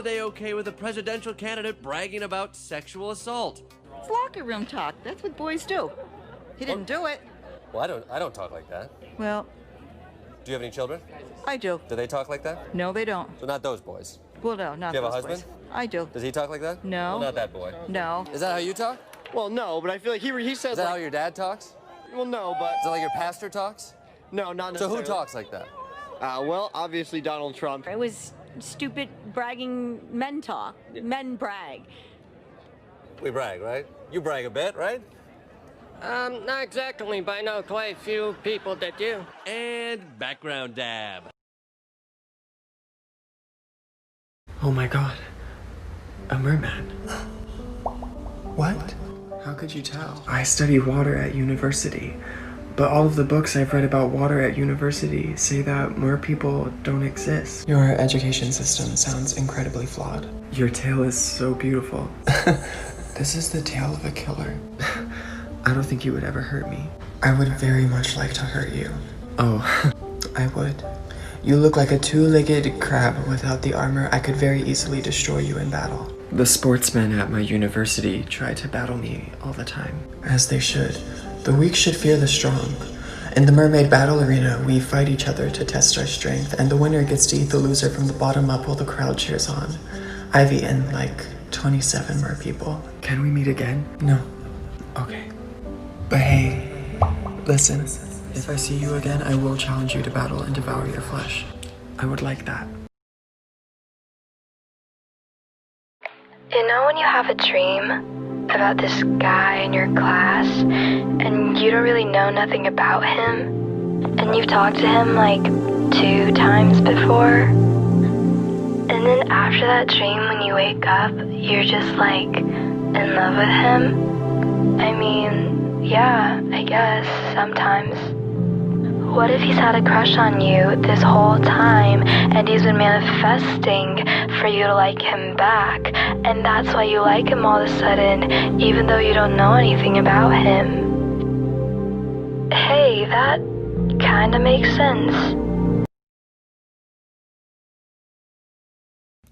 they okay with a presidential candidate bragging about sexual assault? It's locker room talk. That's what boys do. He didn't do it. Well, I don't talk like that. Well, Do you have any children? I do. Do they talk like that? No, they don't. So not those boys. Well, no, not Do you have a those husband? boys. I do. Does he talk like that? No. Well, not that boy. No. Is that how you talk? Well, no, but I feel like he says Is that like, how your dad talks? well, no, but Is that like your pastor talks? no, not So necessarily. who talks like that? Well, obviously Donald Trump. It was stupid bragging men talk. Men brag. We brag, right? You brag a bit, right? Not exactly, but I know quite a few people that do. And background dab. Oh my god. A merman. What? How could you tell? I study water at university, but all of the books I've read about water at university say that mer people don't exist. Your education system sounds incredibly flawed. Your tale is so beautiful. This is the tale of a killer. I don't think you would ever hurt me. I would very much like to hurt you. Oh, I would. You look like a two-legged crab. Without the armor, I could very easily destroy you in battle. The sportsmen at my university try to battle me all the time. As they should. The weak should fear the strong. In the mermaid battle arena, we fight each other to test our strength, and the winner gets to eat the loser from the bottom up while the crowd cheers on. I've eaten like 27 mer people. Can we meet again? No. Okay. But hey, listen. If I see you again, I will challenge you to battle and devour your flesh. I would like that. You know when you have a dream about this guy in your class and you don't really know nothing about him and you've talked to him like 2 times before, and then after that dream when you wake up you're just like in love with him? I mean, yeah, I guess sometimes. What if he's had a crush on you this whole time and he's been manifesting for you to like him back, and that's why you like him all of a sudden even though you don't know anything about him? Hey, that kinda makes sense.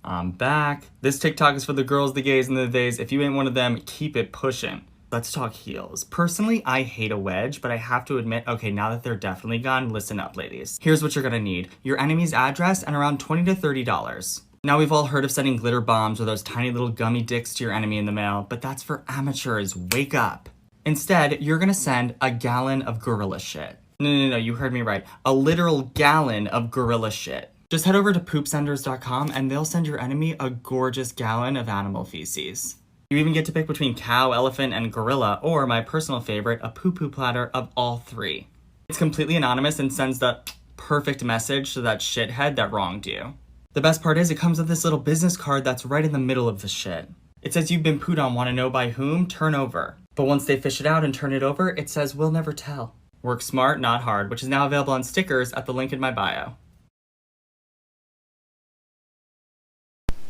I'm back. This TikTok is for the girls, the gays, and the theys. If you ain't one of them, keep it pushing. Let's talk heels. Personally, I hate a wedge, but I have to admit, okay, now that they're definitely gone, listen up, ladies. Here's what you're gonna need. Your enemy's address and around $20 to $30. Now, we've all heard of sending glitter bombs or those tiny little gummy dicks to your enemy in the mail, but that's for amateurs. Wake up. Instead, you're gonna send a gallon of gorilla shit. No, you heard me right. A literal gallon of gorilla shit. Just head over to poopsenders.com and they'll send your enemy a gorgeous gallon of animal feces. You even get to pick between cow, elephant, and gorilla, or my personal favorite, a poo-poo platter of all 3. It's completely anonymous and sends the perfect message to that shithead that wronged you. The best part is it comes with this little business card that's right in the middle of the shit. It says you've been pooed on, wanna know by whom? Turn over. But once they fish it out and turn it over, it says we'll never tell. Work smart, not hard, which is now available on stickers at the link in my bio.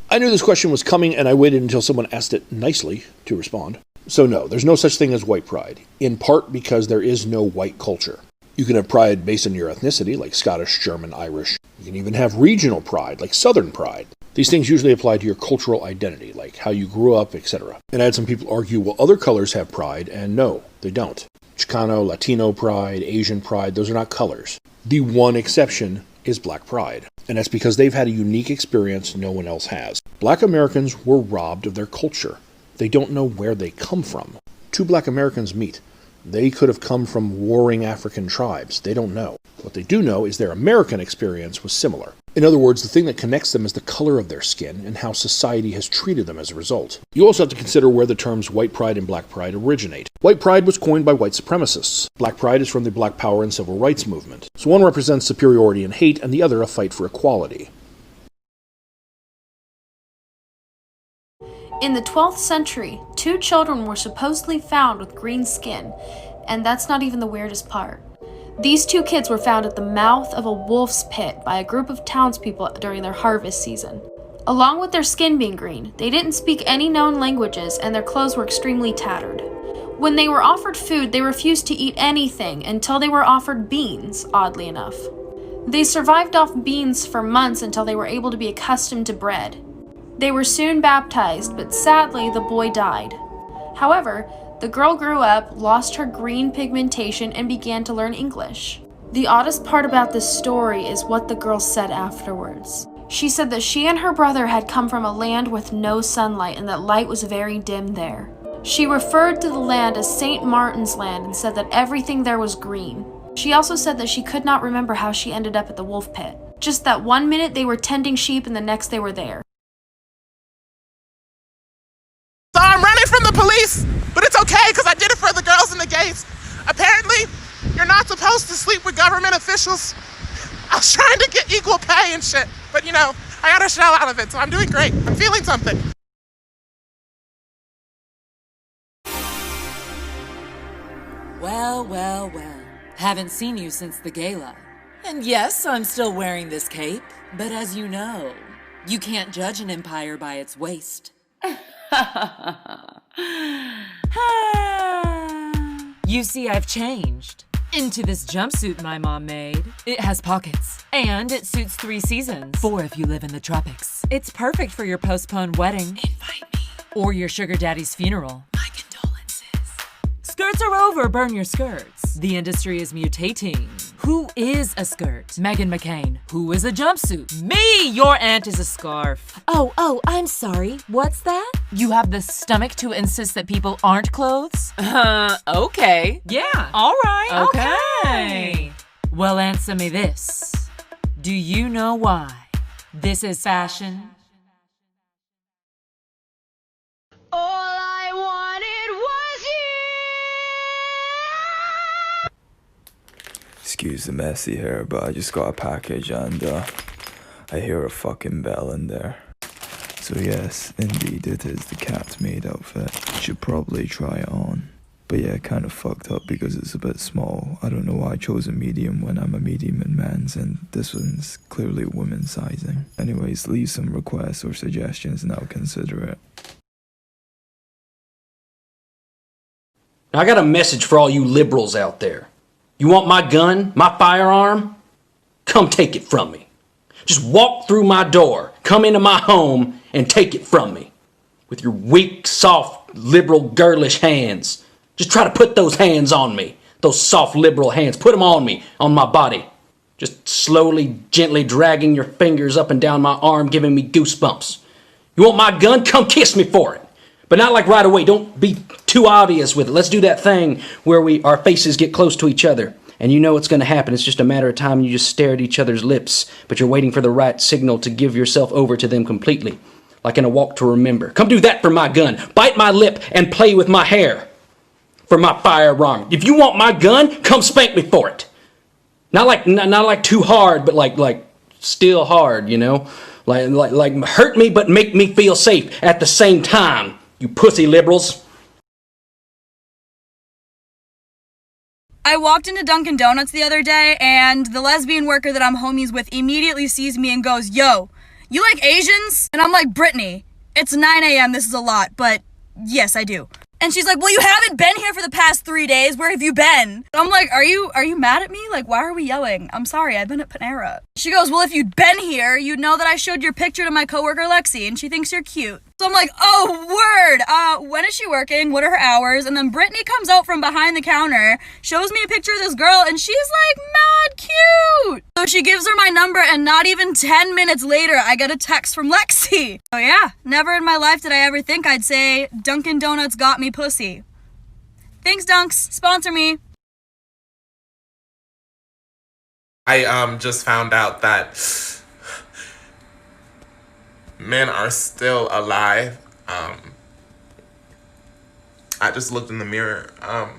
I knew this question was coming, and I waited until someone asked it nicely to respond. So no, there's no such thing as white pride, in part because there is no white culture. You can have pride based on your ethnicity, like Scottish, German, Irish. You can even have regional pride, like Southern pride. These things usually apply to your cultural identity, like how you grew up, etc. And I had some people argue, well, other colors have pride, and no, they don't. Chicano, Latino pride, Asian pride, those are not colors. The one exception is Black pride, and that's because they've had a unique experience no one else has. Black Americans were robbed of their culture. They don't know where they come from. 2 Black Americans meet. They could have come from warring African tribes. They don't know. What they do know is their American experience was similar. In other words, the thing that connects them is the color of their skin and how society has treated them as a result. You also have to consider where the terms white pride and black pride originate. White pride was coined by white supremacists. Black pride is from the Black Power and Civil Rights movement. So one represents superiority and hate, and the other a fight for equality. In the 12th century, 2 children were supposedly found with green skin, and that's not even the weirdest part. These 2 kids were found at the mouth of a wolf's pit by a group of townspeople during their harvest season. Along with their skin being green, they didn't speak any known languages and their clothes were extremely tattered. When they were offered food, they refused to eat anything until they were offered beans, oddly enough. They survived off beans for months until they were able to be accustomed to bread. They were soon baptized, but sadly, the boy died. However, the girl grew up, lost her green pigmentation, and began to learn English. The oddest part about this story is what the girl said afterwards. She said that she and her brother had come from a land with no sunlight and that light was very dim there. She referred to the land as St. Martin's Land and said that everything there was green. She also said that she could not remember how she ended up at the wolf pit. Just that one minute they were tending sheep and the next they were there. So I'm running from the police, but it's okay because I did it for the girls and the gays. Apparently, you're not supposed to sleep with government officials. I was trying to get equal pay and shit, but you know, I got a shell out of it, so I'm doing great. I'm feeling something. Well, well, well. Haven't seen you since the gala. And yes, I'm still wearing this cape, but as you know, you can't judge an empire by its waist. You see, I've changed into this jumpsuit my mom made. It has pockets, and it suits 3 seasons. 4 if you live in the tropics. It's perfect for your postponed wedding. Invite me. Or your sugar daddy's funeral. My condolences. Skirts are over, burn your skirts. The industry is mutating. Who is a skirt? Meghan McCain. Who is a jumpsuit? Me! Your aunt is a scarf. Oh, I'm sorry. What's that? You have the stomach to insist that people aren't clothes? Okay. Yeah. All right. Okay. Well, answer me this. Do you know why this is fashion? All I wanted was you. Excuse the messy hair, but I just got a package and I hear a fucking bell in there. So yes, indeed it is the cat's maid outfit. Should probably try it on. But yeah, kind of fucked up because it's a bit small. I don't know why I chose a medium when I'm a medium in men's and this one's clearly women's sizing. Anyways, leave some requests or suggestions and I'll consider it. Now I got a message for all you liberals out there. You want my gun, my firearm? Come take it from me. Just walk through my door, come into my home, and take it from me. With your weak, soft, liberal, girlish hands. Just try to put those hands on me. Those soft, liberal hands. Put them on me, on my body. Just slowly, gently dragging your fingers up and down my arm, giving me goosebumps. You want my gun? Come kiss me for it. But not like right away. Don't be too obvious with it. Let's do that thing where our faces get close to each other. And you know what's going to happen. It's just a matter of time. You just stare at each other's lips. But you're waiting for the right signal to give yourself over to them completely. Like in a walk to remember. Come do that for my gun. Bite my lip and play with my hair. For my firearm. If you want my gun, come spank me for it. Not like too hard, but like still hard, you know? Like hurt me but make me feel safe at the same time. You pussy liberals. I walked into Dunkin' Donuts the other day, and the lesbian worker that I'm homies with immediately sees me and goes, "Yo, you like Asians?" And I'm like, "Brittany, it's 9 a.m. This is a lot, but yes, I do." And she's like, "Well, you haven't been here for the past 3 days. Where have you been?" I'm like, Are you mad at me? Like, why are we yelling? I'm sorry, I've been at Panera. She goes, "Well, if you'd been here, you'd know that I showed your picture to my coworker Lexi, and she thinks you're cute." So I'm like, "Oh, word. When is she working? What are her hours?" And then Brittany comes out from behind the counter, shows me a picture of this girl, and she's like mad cute. So she gives her my number, and not even 10 minutes later, I get a text from Lexi. So yeah, never in my life did I ever think I'd say Dunkin' Donuts got me pussy. Thanks, Dunks. Sponsor me. I just found out that men are still alive. I just looked in the mirror. I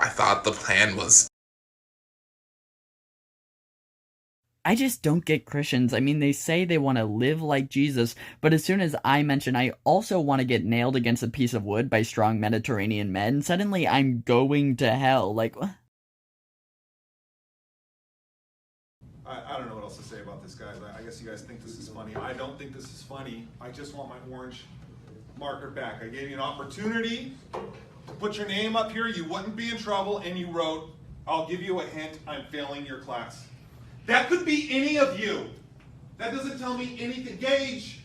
thought the plan was... I just don't get Christians. I mean, they say they want to live like Jesus, but as soon as I mention I also want to get nailed against a piece of wood by strong Mediterranean men, suddenly I'm going to hell. Like, I don't know what else to say about this, guys. I guess you guys think this is funny. I don't think this is funny. I just want my orange marker back. I gave you an opportunity to put your name up here. You wouldn't be in trouble, and you wrote, "I'll give you a hint, I'm failing your class." That could be any of you. That doesn't tell me anything. Gage,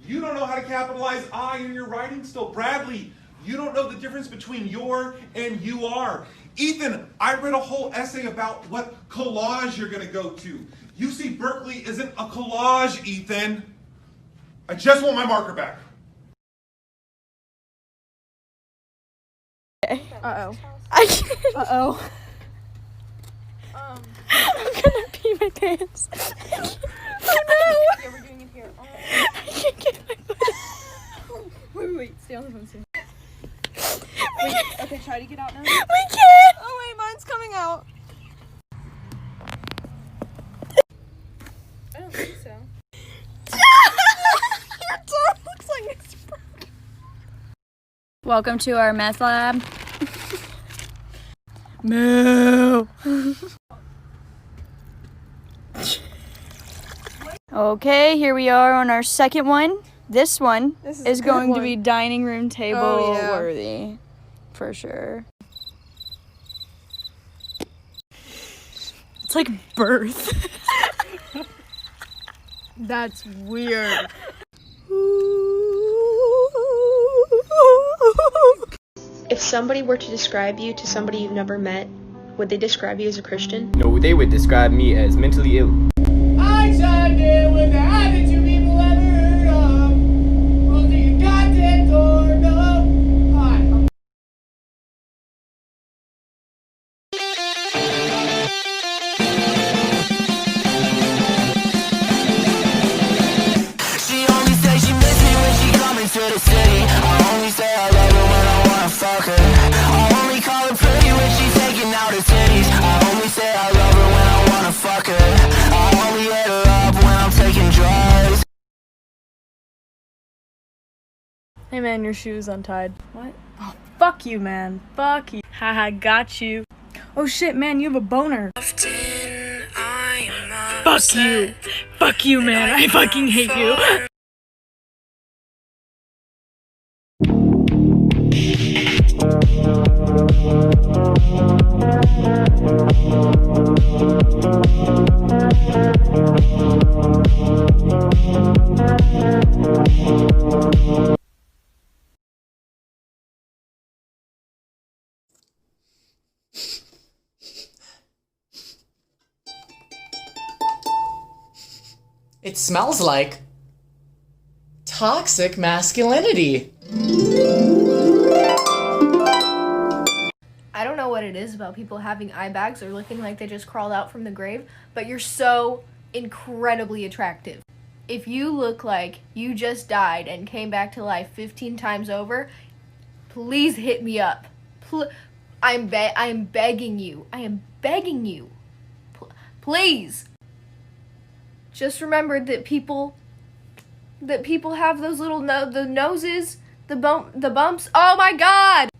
you don't know how to capitalize I in your writing still. Bradley, you don't know the difference between your and you are. Ethan, I read a whole essay about what collage you're going to go to. UC Berkeley isn't a collage, Ethan. I just want my marker back. Uh-oh. Uh-oh. I'm gonna pee my pants. Oh no! Yeah, we're doing it here. Oh. I can't get my foot. Wait, stay on the phone soon. Wait, okay, try to get out now. We can't! Oh wait, mine's coming out. I don't think so. Your tongue looks like it's broken. Welcome to our meth lab. Moo! Okay, here we are on our second one. This one is going to be dining room table worthy. For sure. It's like birth. That's weird. If somebody were to describe you to somebody you've never met, would they describe you as a Christian? No, they would describe me as mentally ill. I chimed in with the attitude people ever heard of. Closing a goddamn door, no. Hi. She only say she miss me when she coming to the city. I only say I love her when I wanna fuck her. I only call her pretty when she's taking out her titties. I only say I love her when I wanna fuck her. I only hit her up when I'm taking drugs. Hey man, your shoe's untied. What? Oh, fuck you, man. Fuck you. Haha, got you. Oh shit, man, you have a boner. Fuck you. Fuck you, man. I fucking hate you. It smells like toxic masculinity. I don't know what it is about people having eye bags or looking like they just crawled out from the grave, but you're so incredibly attractive. If you look like you just died and came back to life 15 times over, please hit me up. I am begging you. I am begging you. Please. Just remember that people have those little the noses, the bumps. Oh my God!